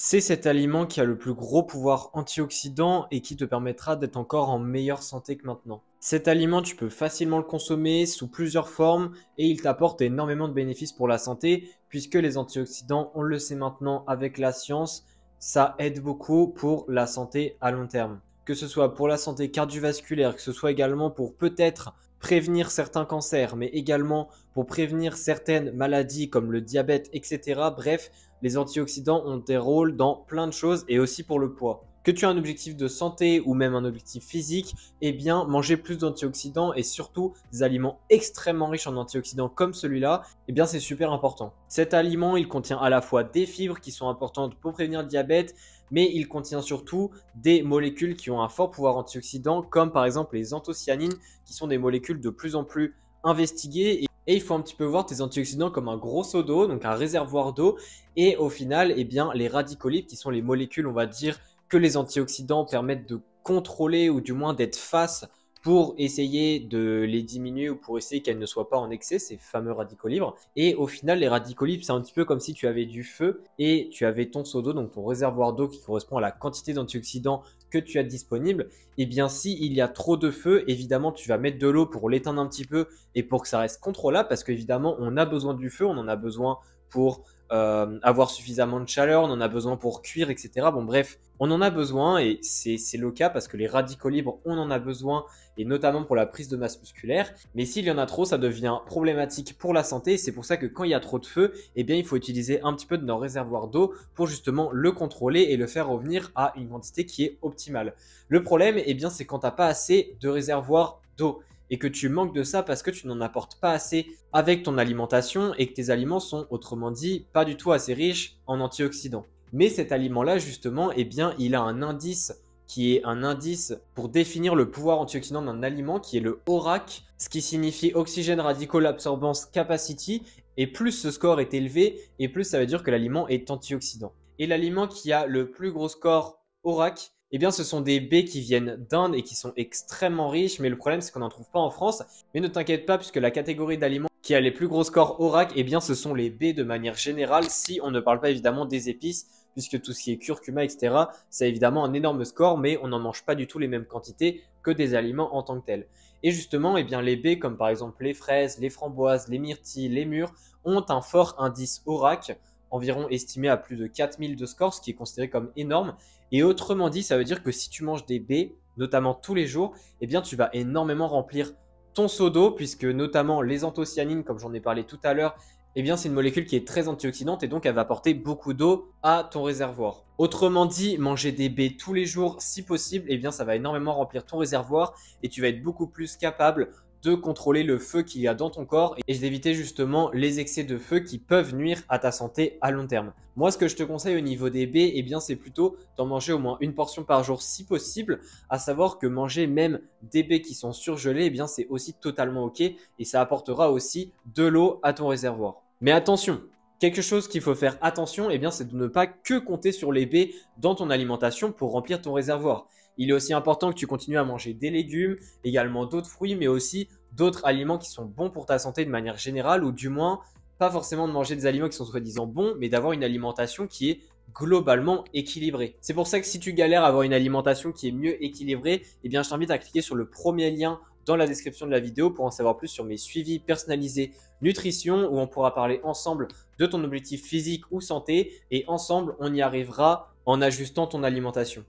C'est cet aliment qui a le plus gros pouvoir antioxydant et qui te permettra d'être encore en meilleure santé que maintenant. Cet aliment, tu peux facilement le consommer sous plusieurs formes et il t'apporte énormément de bénéfices pour la santé puisque les antioxydants, on le sait maintenant avec la science, ça aide beaucoup pour la santé à long terme. Que ce soit pour la santé cardiovasculaire, que ce soit également pour peut-être prévenir certains cancers, mais également pour prévenir certaines maladies comme le diabète, etc. Bref, les antioxydants ont des rôles dans plein de choses et aussi pour le poids. Que tu aies un objectif de santé ou même un objectif physique, eh bien, manger plus d'antioxydants et surtout des aliments extrêmement riches en antioxydants comme celui-là, eh bien, c'est super important. Cet aliment, il contient à la fois des fibres qui sont importantes pour prévenir le diabète, mais il contient surtout des molécules qui ont un fort pouvoir antioxydant, comme par exemple les anthocyanines, qui sont des molécules de plus en plus investiguées. Et il faut un petit peu voir tes antioxydants comme un gros seau d'eau, donc un réservoir d'eau. Et au final, eh bien, les radicaux libres, qui sont les molécules, on va dire, que les antioxydants permettent de contrôler ou du moins d'être face pour essayer de les diminuer ou pour essayer qu'elles ne soient pas en excès, ces fameux radicaux libres. Et au final, les radicaux libres, c'est un petit peu comme si tu avais du feu et tu avais ton seau d'eau, donc ton réservoir d'eau qui correspond à la quantité d'antioxydants que tu as disponible. Et bien, si il y a trop de feu, évidemment, tu vas mettre de l'eau pour l'éteindre un petit peu et pour que ça reste contrôlable parce qu'évidemment, on a besoin du feu, on en a besoin pour avoir suffisamment de chaleur, on en a besoin pour cuire, etc. Bon, bref, on en a besoin et c'est le cas parce que les radicaux libres, on en a besoin et notamment pour la prise de masse musculaire. Mais s'il y en a trop, ça devient problématique pour la santé. C'est pour ça que quand il y a trop de feu, eh bien, il faut utiliser un petit peu de nos réservoirs d'eau pour justement le contrôler et le faire revenir à une quantité qui est optimale. Le problème, eh bien, c'est quand tu n'as pas assez de réservoirs d'eau et que tu manques de ça parce que tu n'en apportes pas assez avec ton alimentation et que tes aliments sont, autrement dit, pas du tout assez riches en antioxydants. Mais cet aliment-là, justement, eh bien, il a un indice qui est un indice pour définir le pouvoir antioxydant d'un aliment qui est le ORAC, ce qui signifie Oxygen Radical Absorbance Capacity. Et plus ce score est élevé, et plus ça veut dire que l'aliment est antioxydant. Et l'aliment qui a le plus gros score ORAC, eh bien, ce sont des baies qui viennent d'Inde et qui sont extrêmement riches, mais le problème, c'est qu'on n'en trouve pas en France. Mais ne t'inquiète pas, puisque la catégorie d'aliments qui a les plus gros scores ORAC, eh bien, ce sont les baies de manière générale, si on ne parle pas évidemment des épices, puisque tout ce qui est curcuma, etc., c'est évidemment un énorme score, mais on n'en mange pas du tout les mêmes quantités que des aliments en tant que tels. Et justement, eh bien, les baies, comme par exemple les fraises, les framboises, les myrtilles, les mûres, ont un fort indice ORAC, environ estimé à plus de 4000 de score, ce qui est considéré comme énorme. Et autrement dit, ça veut dire que si tu manges des baies, notamment tous les jours, eh bien, tu vas énormément remplir ton seau d'eau, puisque notamment les anthocyanines, comme j'en ai parlé tout à l'heure, eh bien, c'est une molécule qui est très antioxydante et donc elle va apporter beaucoup d'eau à ton réservoir. Autrement dit, manger des baies tous les jours, si possible, eh bien, ça va énormément remplir ton réservoir et tu vas être beaucoup plus capable de contrôler le feu qu'il y a dans ton corps et d'éviter justement les excès de feu qui peuvent nuire à ta santé à long terme. Moi, ce que je te conseille au niveau des baies, eh bien, c'est plutôt d'en manger au moins une portion par jour si possible, à savoir que manger même des baies qui sont surgelées, eh bien, c'est aussi totalement ok et ça apportera aussi de l'eau à ton réservoir. Mais attention, quelque chose qu'il faut faire attention, eh bien, c'est de ne pas que compter sur les baies dans ton alimentation pour remplir ton réservoir. Il est aussi important que tu continues à manger des légumes, également d'autres fruits, mais aussi d'autres aliments qui sont bons pour ta santé de manière générale, ou du moins pas forcément de manger des aliments qui sont soi-disant bons, mais d'avoir une alimentation qui est globalement équilibrée. C'est pour ça que si tu galères à avoir une alimentation qui est mieux équilibrée, eh bien je t'invite à cliquer sur le premier lien dans la description de la vidéo pour en savoir plus sur mes suivis personnalisés nutrition, où on pourra parler ensemble de ton objectif physique ou santé, et ensemble on y arrivera en ajustant ton alimentation.